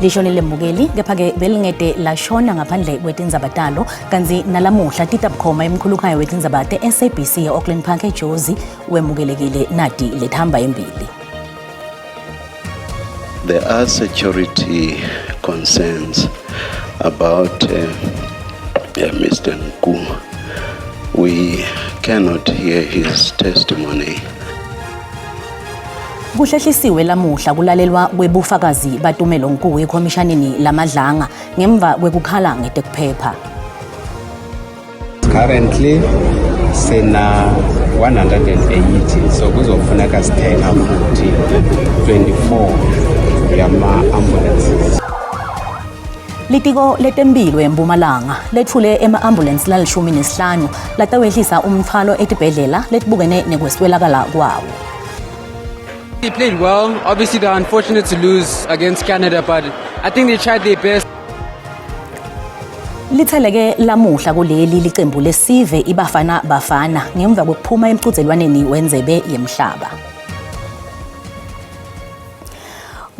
lisho lelembukeli kepha-ke belingede lashona ngaphandle kwetinzabatalo kanti nalamuhla Tita Bukhoma emkhulukayo wetindzaba SABC e-Auckland Park eJozi wemukelekile nati lethamba embili. There are security concerns about Mr. Nku. We cannot hear his testimony. Kuhlehlisiwe lamuhla kulalelwa kwebufakazi baTumelo Nku ekhomishanini lamadlanga ngemva kwekukhala ngetekuphepha. Currently sina 180 so kuzofuneka sithenga futhi 24 yama ambulances. Litiko letemphilo eMpumalanga lethule ema-ambulance lalishumi nesihlanu latawehlisa umthwalo etibhedlela letibukene nekweswelakala kwawo. They played well. Obviously, they're unfortunate to lose against Canada, but I think they tried their best. Litheleke lamuhla kuleli licembu lesive iBafana Bafana ngemva kokuphuma emqhudelwaneni wendzebe yemhlaba.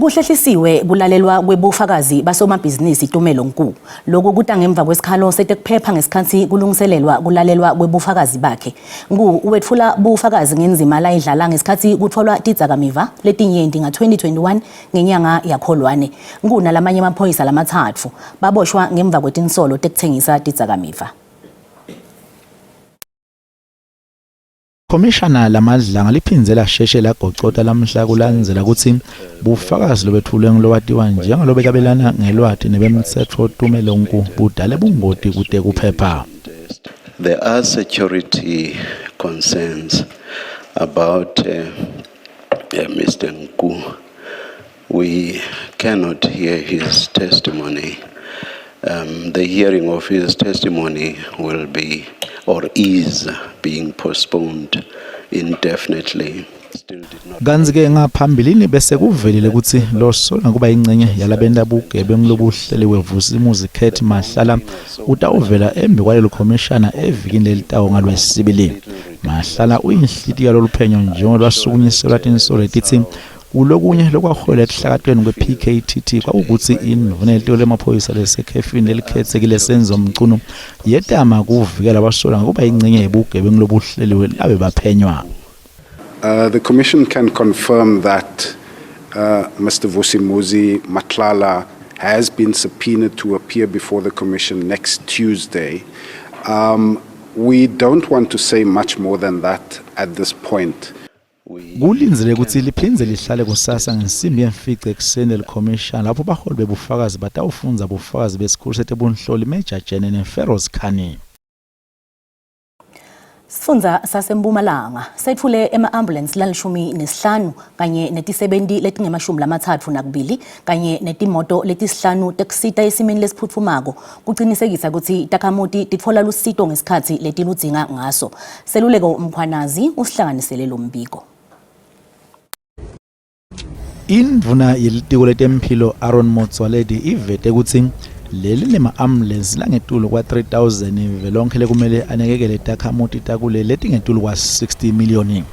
Kuhlehlisiwe kulalelwa kwebufakazi basomabhizinisi Tumelo Nku. Lokhu kuta ngemva kwesikhalo setekuphepha ngesikhathi kulungiselelwa kulalelwa kwebufakazi bakhe. Nku wethula bufakazi ngenzima layidlala ngesikhathi kutholwa tidzakamiva letinyenti nga-2021 ngenyanga yaKholwane. Nku nalamanye amaphoyisa lamathathu baboshwa ngemva kwetinsolo tekuthengisa tidzakamiva. Commissioner lamadlanga liphindze lasheshe lagocota lamhla kulandzela ukuthi bufakazi lobethulwe ngilowatiwa njengalobekabelana ngelwati nebemtsetfo Tumelo Nku budale bungoti kute kuphepha. There are security concerns about Mr. Nku. We cannot hear his testimony. The hearing of his testimony will be or is being postponed indefinitely. Ganzike ngaphambilini bese kuvelile ukuthi lo sona kuba ingcenye yalabenda bugebengu lobuhleliwe Vusimuzi Kate Mahlala utawuvela embi kwalelo commissioner evikini lelitawo ngalwesibili. Mahlala uyinhliti yalolu phenyo njengoba lwasukunyiselwa tinsolo letithi ulokunye lokwaholela ekuhlakatweni kwe-PKTT kwakukuthi indvuna lemaphoyisa lesekhefini lelikhetsekile senzo mcuno yetama kuvikela abasola ngoba ingcenye yebugebengu lobuhleliwe labe baphenywa. The Commission can confirm that Mr. Vusimuzi Matlala has been subpoenaed to appear before the Commission next Tuesday. We don't want to say much more than that at this point. Kulinzele ukuthi liphindze lihlale kusasa ngesimbi yemfice ekuseni le-commission lapho baholi bebufakazi batawufunza bufakazi besikhulu setebunhloli Major General Feroz Khani. Sifundza sasempumalanga sethule ema-ambulance lalishumi nesihlanu kanye netisebenti letingemashumi lamathatfu nakubili kanye netimoto letisihlanu tekusita esimeni lesiphuthumako kucinisekisa ukuthi takhamuti titfola lusito ngesikhathi letiludzinga ngaso. Seluleko Mkhwanazi usihlanganisele lo mbiko. Indvuna yelitiko letemphilo Aaron Motsoaledi ivete ukuthi leli nema-ambulance langetulu kwa 3,000 velonke lekumele anekekele takhamuti takule letingetulu kwa 60 miliyoni.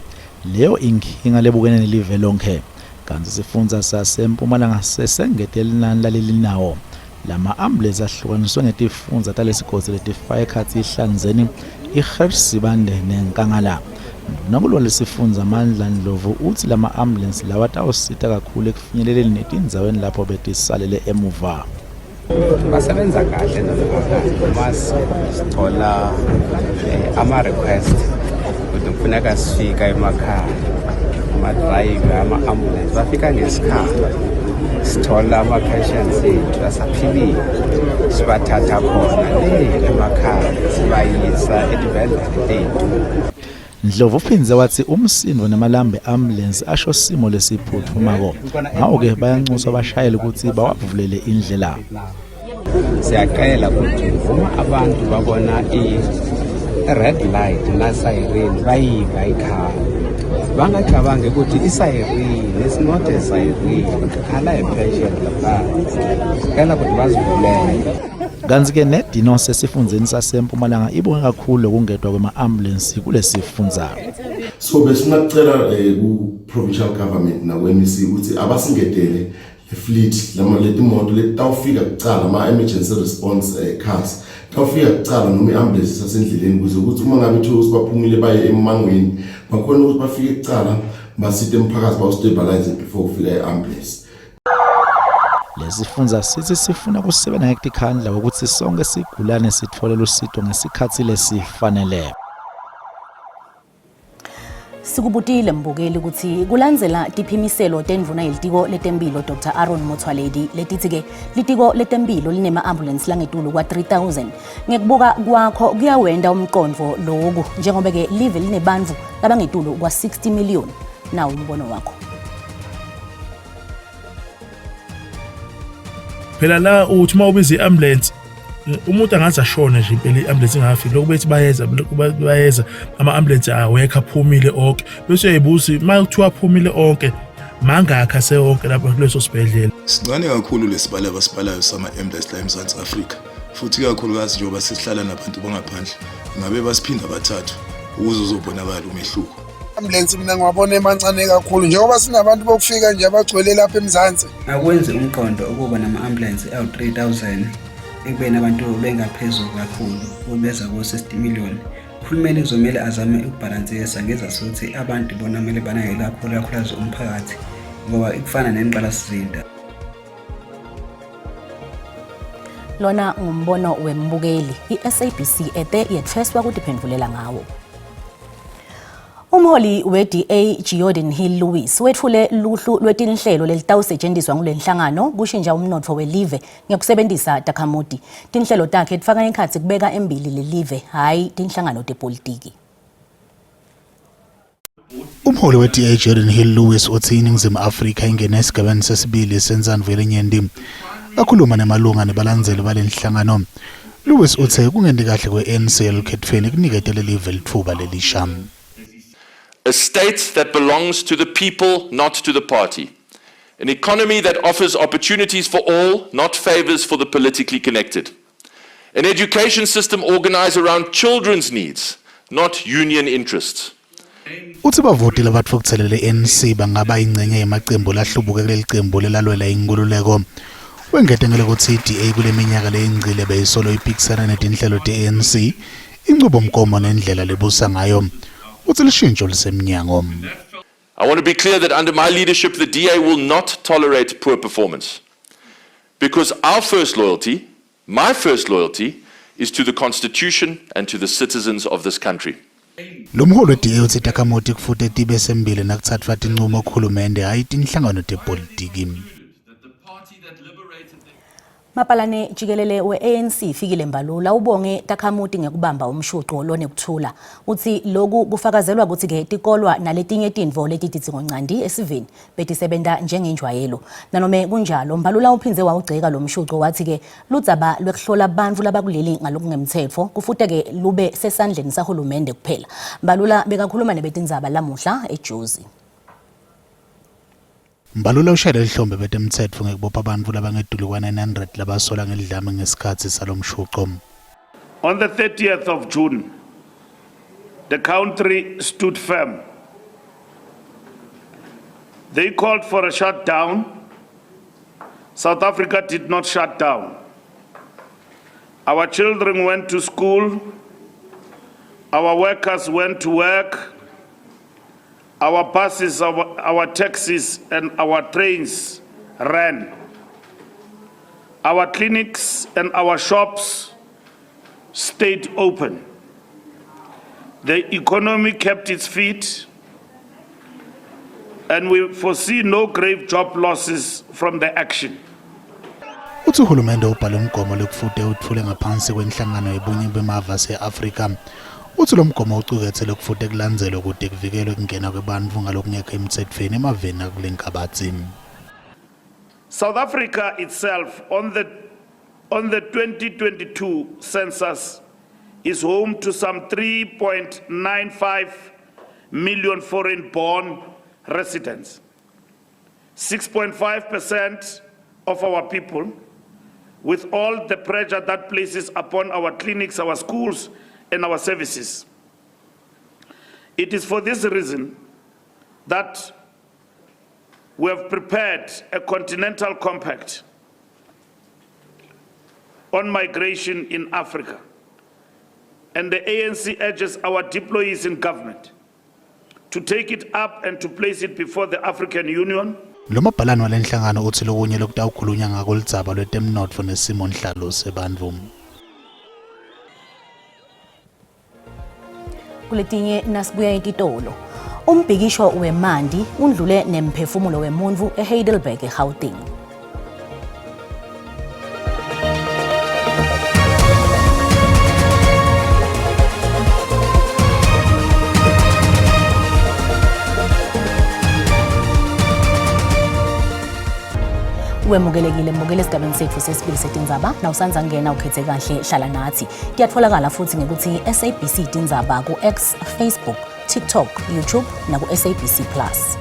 Leyo inkinga lebukene nelive lonke. Kanti sifundza sasempumalanga sesengete linani lalelinawo. Lama-ambulance ahlukaniswe ngetifundza talesigodzi letifaka ekhatsi iHlanzeni, iGersibande neNkangala. Nakulwa lesifundza Mandla Ndlovu uthi lama-ambulance lawa tawusita kakhulu ekufinyeleleni netindzaweni lapho betisalele emuva. Basebenza kahle mas sithola ama-request ukuthi kufuneka sifika emakhaya ama-drive ama-ambulance bafika ngesikhathi sithola ama-patients ethu asaphilile sibathatha khona le emakhaya sibayisa etibhedlela tethu. Ndlovu uphindze wathi umsindo namalambe ambulance asho simo lesiphuthumako ngawo-ke bayanxuswa abashayeli ukuthi bawavulele indlela. Siyacela ukuthi uma abantu babona i-red light na-siren bayiva ekhaya bangacabangi ukuthi i-siren is not a siren khala i-patient lapha sicela ukuthi bazivulele. Kanti-ke nedino sesifundzeni sasempumalanga ibonge kakhulu ukungedwa kwema-ambulance kulesifundza. So besingacela ku-provincial government nakwe-MEC ukuthi abasingedele fleet leti moto leti tawufika kucala ama-emergency response cars tawufika kucala noma i-ambulance sasendleleni ukuze ukuthi uma ngabe kuthiwa ukuthi baphumile baye emangweni bakhona ukuthi bafike kucala basite emphakathi bawustabilize before kufika i-ambulance. Lesifundza sithi sifuna kusebenza ngekukhandla ukuthi sonke sigulane sitholele usizo ngesikhathi lesifanele. Sikubutile mbukeli ukuthi kulandzela tiphimiselo tendvuna yelitiko letempilo Dr. Aaron Motsoaledi letithi ke litiko letempilo linema ambulance langetulu kwa 3000 ngekubuka kwakho kuyawenda umqondvo loku njengoba ke live linebantu labangetulu kwa 60 million. Nawo umbono wakho. Phela la uthi uma ubiza i-ambulance umuntu angaze ashone nje impela i-ambulance ingafiki lokho bethi bayeza ama-ambulance awekho aphumile onke bese uyayibuza uma kuthiwa aphumile onke mangakha sewonke lapha kuleso sibhedlela. Sincane kakhulu lesibala abasibalayo sama-ambulance la eMzantsi Afrika futhi kakhulukazi njengoba sihlala nabantu bangaphandle ngabe basiphinda bathathu ukuze uzobonakala umehluko. Ambulance mina ngiwabona emancane kakhulu njengoba sinabantu bokufika nje abagcwele lapha eMzantsi. Akwenze umqondo ukuba nama-ambulance awu-3000 ekubeni abantu bengaphezulu kakhulu ubeza ko-60 million. Uhulumeni kuzomele azame ukubhalansisa ngeza sokuthi abantu bona kumele banake kakhulukazi umphakathi ngoba ikufana nenqalasizinda. Lona ngumbono wembukeli i-SABC ete yethweswa kutiphendvulela ngawo. Umholi we-DA Jordan Hill Lewis wethule luhlu lwetinhlelo lelitawusetshenziswa kulenhlangano kushintsha umnotfo welive ngekusebenzisa takhamuti. Tinhlelo takhe tifaka ekhatsi kubeka embili lelive hayi tinhlangano tepolitiki. Umholi we-DA Jordan Hill Lewis uthi iNingizimu Afrika ingene esigabeni sesibili senzanvelo enyenti. Akhuluma nemalunga nebalandzeli balenhlangano. Lewis uthe kungendi kahle kwe-ANC elikhetfweni kuniketele live litfuba lelisha. A state that belongs to the people, not to the party. An economy that offers opportunities for all, not favors for the politically connected. An education system organized around children's needs, not union interests. Uthi bavotile abatfokuthelele ANC bangaba ingcenye yemacembu lahlubuke kuleli cembu lelalwela inkululeko. Wengetengele ukuthi iDA kule minyaka leyingcile beyisolo iphikisana netinhlelo te-ANC, inqubomgomo nendlela lebusa ngayo. I want to be clear that under my leadership, the DA will not tolerate poor performance. Because our first loyalty, my first loyalty, is to the Constitution and to the citizens of this country. Lumholo DA uthi takhamuti kufuthi tibe sembili nakutsatfwa tinqumo khulumende hayi tinhlangano tepolitiki. Mapalane jikelele we-ANC fikile Mbalula ubonge takhamuti ngekubamba umshuqo lonekuthula. Uthi loku kufakazelwa ukuthi ke tikolwa naletinye tindvo letititsingo ncandi esiveni betisebenta njengenjwayelo. Nanome kunjalo Mbalula uphinze wawugceka lo mshuqo wathi ke ludzaba lwekuhlola abantu labakuleli ngalokungemtsetfo kufuthi ke lube sesandleni sahulumende kuphela. Mbalula bekakhuluma nebetindzaba lamuhla eJozi. Mbalula ushayela lihlombe betemtsetfo ngekubopha abantu labangedulu kwa-900 labasola ngelidlame ngesikhathi salomshuqo. On the 30th of June, the country stood firm. They called for a shutdown. South Africa did not shut down. Our children went to school. Our workers went to work. Our buses, our taxis, and our trains ran. Our clinics and our shops stayed open. The economy kept its feet, and we foresee no grave job losses from the action. Uthi uhulumende ubhale umgomo lokufute uthule ngaphansi kwenhlangano yebunye bemava ase-Afrika. Uthi lo mgomo ucukethe lokufute kulandzelwe kude kuvikelwe kungena kwebantfu ngalokungekho emthethweni emaveni akulenkabathi. South Africa itself on the 2022 census is home to some 3.95 million foreign-born residents. 6.5% of our people, with all the pressure that places upon our clinics, our schools, and our services. It is for this reason that we have prepared a continental compact on migration in Africa, and the ANC urges our deployees in government to take it up and to place it before the African Union. Lo mabhalane walenhlangano uthi lokunye lokutawukhulunywa ngako lidzaba lwetemnotfo nesimo nhlalo sebantfu. Kuletinye nasibuya eTitolo. Umbhikisho weMandi undlule nemphefumulo wemuntu eHeidelberg eGauteng. Wemukelekile mbukele esigabeni sethu sesibili setindzaba na usanza ngena ukhethe kahle hlala nathi. Kuyatfolakala futhi ngekuthi SABC Tindzaba ku X, Facebook, TikTok, YouTube na ku SABC Plus.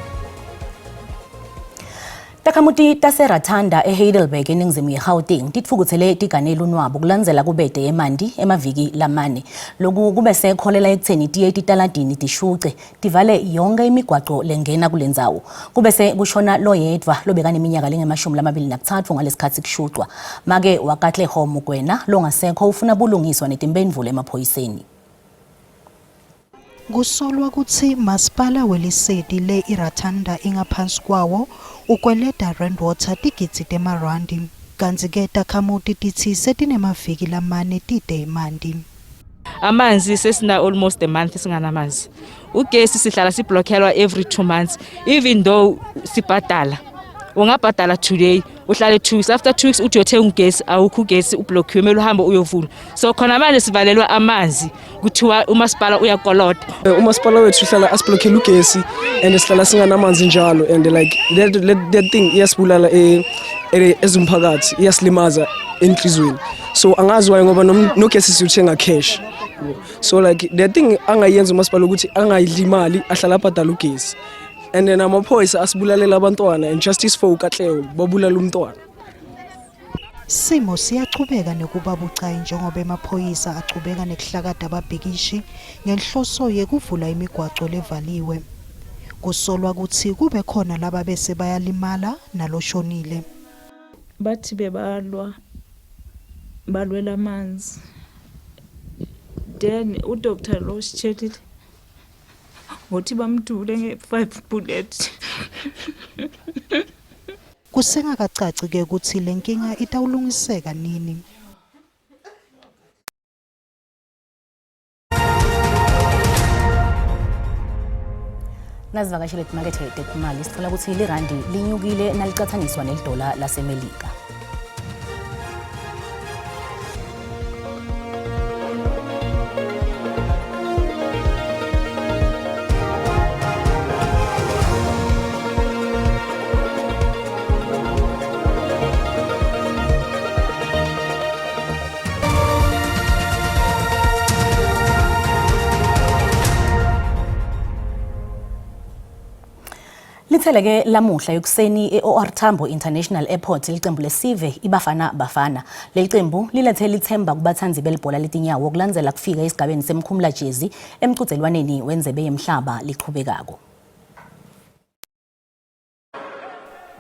Takhamuti taseRathanda eHeidelberg eningizimu yeGauteng titfukuthele tiganela unwabo kulandzela kubede eMandi emaviki lamane. Loku kube sekholela ekutheni tiye titaladini tishuce tivale yonke imigwaqo lengena kulendzawo. Kube se kushona loyedwa lobekane iminyaka lenge-23 ngalesikhathi kushucwa. Make Wakatlego Mokoena longasekho ufuna bulungiswa netimphendvulo emaphoyiseni. Kusolwa kutsi masipala weliseti le iRathanda ingaphansi kwawo ukweleta rainwater tigidzi temarandi kanti ke takhamuti tithi setinemaviki lamane tide eMandi. Amanzi sesina almost a month singanamanzi. Ugesi sihlala siblockelwa every 2 months even though sibhadala. Ungabhadala today uhlale 2 weeks after 2 weeks uthi uyothenga ugesi awukho ugesi ublockiwe mele uhambe uyovula. So khona manje sivalelwa amanzi kuthiwa umasipala uyakolota. Umasipala wethu uhlala asiblockele ugesi and sihlala singanamanzi njalo and like that thing iyasibulala ezumphakathi iyasilimaza enhlizweni. So angazi why ngoba nogesi siyothenga cash. So like that thing angayenza umasipala ukuthi angayilimali ahlala abhadala ugesi. And then amaphoyisa asibulalela abantwana and justice for uKatlego babulala umntwana. Simo siyachubeka nekuba bucayi njengoba emaphoyisa achubeka nekuhlakada ababhikishi ngenhloso yekuvula imigwaqo levaliwe. Kusolwa ukuthi kube khona laba bese bayalimala naloshonile. Bathi balwela amanzi. Then uDr. Loschetile ngothi bamdule nge5 bullet. Kusengakacaci ke ukuthi lenkinga itawulungiseka nini. Nazivakashile emakethe yetemali sithola ukuthi lirandi linyukile nalicathaniswa nelidola laseMelika. Litheleke lamuhla yokuseni eOR Tambo International Airport ilicembu lesive iBafana Bafana. Leli cembu lilethe lithemba kubathanzi belibhola letinyawo kulandzela kufika esigabeni semkhumula jezi emqhudelwaneni wendebe yemhlaba liqhubekako.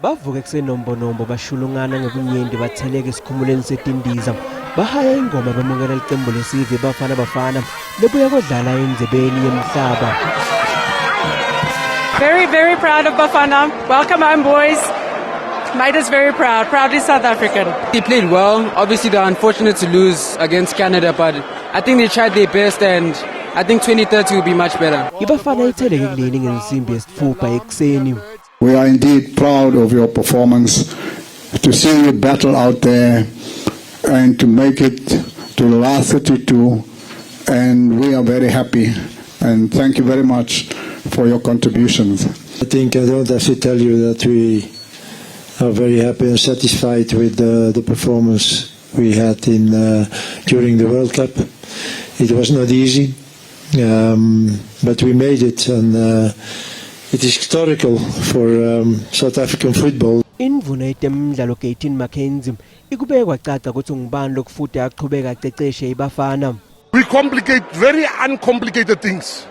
Bavuka kusenombonombo bashulungana ngebunyenti batheleke esikhumuleni setindiza. Bahaya ingoma bemukela licembu lesive iBafana Bafana lebuya kodlala endlebeni yemhlaba. Very, very proud of Bafana. Welcome home, boys. Made us very proud. Proudly South African. They played well. Obviously, they're unfortunate to lose against Canada, but I think they tried their best, and I think 2030 will be much better. iBafana itheleke kuleni ngensimbi yesithupha ekuseni. We are indeed proud of your performance, to see you battle out there and to make it to the last 32, and we are very happy, and thank you very much for your contributions. I think I don't have to tell you that we are very happy and satisfied with the performance we had during the World Cup. It was not easy, but we made it, and it is historical for South African football. Indvuna yetemidlalo Kaytin Mackenzie ikubekwa caca ukuthi ngubani lokufuthi aqhubeka aceceshe iBafana. We complicate very uncomplicated things.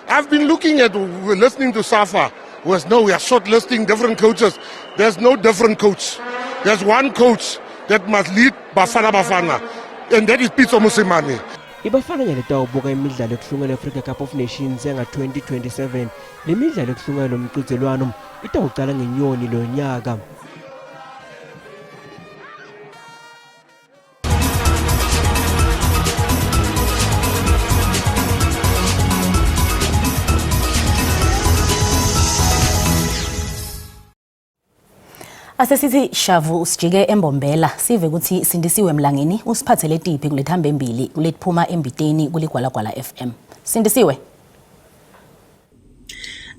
I've been listening to Safa was, no, we are shortlisting different coaches. There's no different coach. There's one coach that must lead Bafana Bafana, and that is Pitso Mosimane. iBafana letawubuka imidlalo yokuhlungela Africa Cup of Nations enga 2027 lemidlalo yokuhlungela lomqhudelwano itawuqala ngenyoni lo nyaka. Asesithi shavu usijike embombela sive ukuthi Sindisiwe Mlangeni usiphathele tipi kulethamba embili kulethphuma embiteni kuligwalagwala FM. Sindisiwe.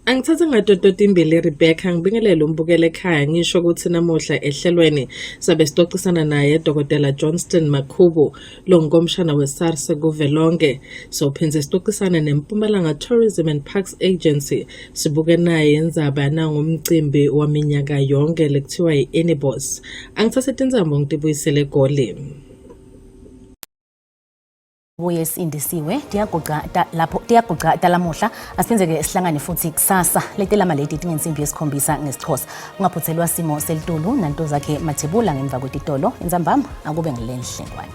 Angithatha ngadodoti imbili Rebecca ngibingelele umbukele ekhaya ngisho ukuthi namuhla ehlelweni sabe sixoxisana naye Dr. Johnston Makhubu lo ngomshana weSARS kuvelonke sophenze sixoxisana neMpumalanga Tourism and Parks Agency sibuke naye indzaba nangomcimbi waminyaka yonke lekuthiwa yi-Enibos. Angithatha tinzambo ngitibuyisele eGoli. Buye Sindisiwe tiyaguqa talamuhla asenzeke sihlangane futhi kusasa letela maledi tingensimbi yesikhombisa ngesixhosa ungaphuthelwa simo selitulu nanto zakhe Mathebula ngemva kwetitolo inzambama akube ngilenhle kwani.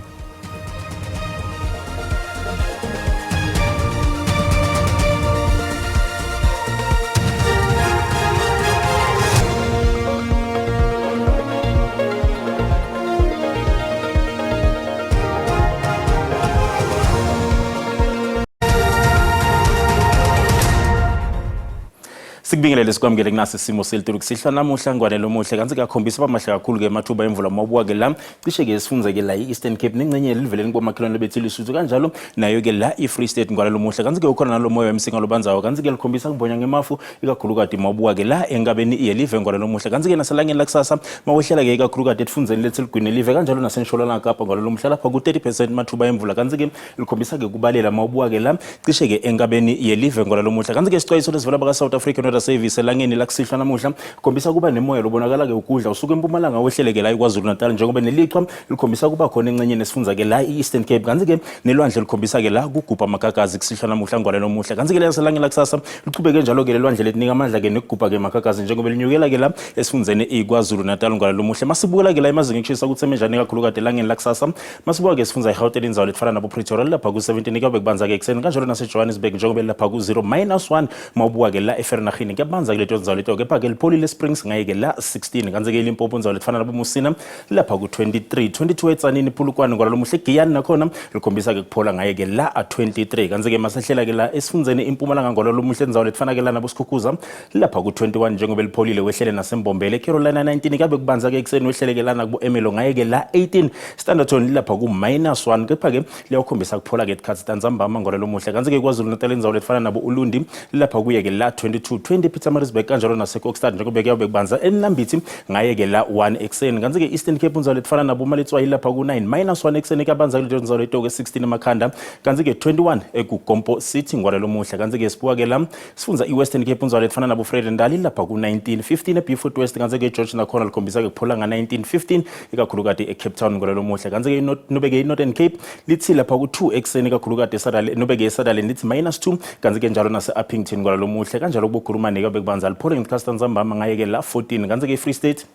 Sikubingelele sikwamukele kunasi simo selitulu kusihlwa namuhla ngwanelo muhle kanti kuyakhombisa amahle kakhulu ke mathuba emvula mabuka ke la cishe ke sifunze ke la iEastern Cape nengcenye liveleni kwamakhelwane bethi lisuthu kanjalo nayo ke la iFree State ngwanelo muhle kanti ke ukhona nalo moya emsinga lobanzayo kanti ke likhombisa ngibhonya ngemafu ikakhulu kade mabuka ke la engabeni iyelive ngwanelo muhle kanti ke naselangeni lakusasa mawehlela ke ikakhulu kade efunzeni lethi ligwini live kanjalo nasenshonalanga Kapa ngwanelo muhle lapha ku 30% mathuba emvula kanti ke likhombisa ke kubalela mabuka ke la cishe ke engabeni iyelive ngwanelo muhle kanti ke isixwayiso lesivela baka South African Weather Service elangeni lakusihlwa namuhla khombisa kuba nemoya lobonakala ke ukudla usuka eMpumalanga wehleleke la iKwaZulu Natal njengoba nelichwa likhombisa kuba khona encenye nesifunza ke la iEastern Cape kanti ke nelwandle likhombisa ke la kugubha amagagazi kusihlwa namuhla ngwalelo muhle kanti ke leselangeni lakusasa liqhubeke njalo ke lelwandle letinika amandla ke nekugubha ke amagagazi njengoba linyukela ke la esifunzene iKwaZulu Natal ngwalelo muhle masibukela ke la imazinga ekushisa ukuthi emenjani kakhulu kade elangeni lakusasa masibuka ke sifunza iGauteng indzawo lefana nabo Pretoria lapha ku 17 kabe kubanza ke ekseni kanjalo nase Johannesburg njengoba lapha ku 0-1 mawubuka ke la eFernagini kuyabanza ke leto ndzawo leto ke phake liPoli Springs ngaye ke la 16 kanze ke iLimpopo ndzawo lefana nabo Musina lapha ku 23 22 etsanini Pulukwane ngwalo muhle Giyani nakhona likhombisa ke kuphola ngaye ke la 23 kanze ke masehlela ke la esifunzeni iMpumalanga ngwalo lomuhle ndzawo lefana ke la nabo Sikhukhuza lapha ku 21 njengoba liPholile wehlele naseMbombele Carolina 19 kabe kubanza ke ekseni wehlele ke lana kubo Emelo ngaye ke la 18 Standerton lapha ku -1 kepha ke liyakhombisa kuphola ke eTkhatsitanzambama ngwalo lomuhle kanze ke KwaZulu Natal ndzawo lefana nabo Ulundi lapha kuye ke la 22 20 Pietermaritzburg kanjalo naseKokstad njengoba ke kubanza eNambithi ngaye ke la 1 ekseni kanze ke Eastern Cape ndzawo lefana nabo Maletswayi lapha ku 9-1 ekseni kabanza ke ndzawo leto ke 16 emakhanda kanze ke 21 eGukompo City ngwalo muhle kanze ke sibuka ke la sifunza iWestern Cape ndzawo lefana nabo Vredendal lapha ku 19-15 eBeefort West kanze ke George nakhona likhombisa ke kuphola nga 19-15 ikakhulu kade eCape Town ngwalo muhle kanze ke nobeke iNorthern Cape lithi lapha ku 2 ekseni ikakhulu kade eSadale nobeke eSadale lithi -2 kanze ke njalo nase Uppington ngwalo muhle kanjalo kubukhulumane kabe kubanza liPhole ngeChastanzambama ngaye ke la 14 kanze ke Free State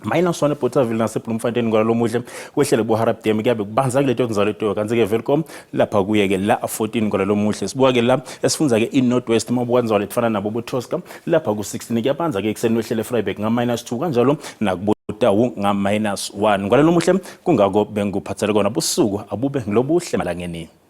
-1 eBothaville naseBloemfontein ngwalo muhle wehlele kuHarap Dam kuyabe kubanza kuleto ndzawo leto kanze ke Welcome lapha kuye ke la 14 ngwalo muhle sibuka ke la esifunza ke iNorthwest mabuka ndzawo lefana nabo boTosca lapha ku 16 kuyabanza ke ekseni wehlele Vryburg nga -2 kanjalo nakubo Tawu nga -1 ngwalo muhle kungako benguphathele kona busuku abube ngilobuhle malangeni.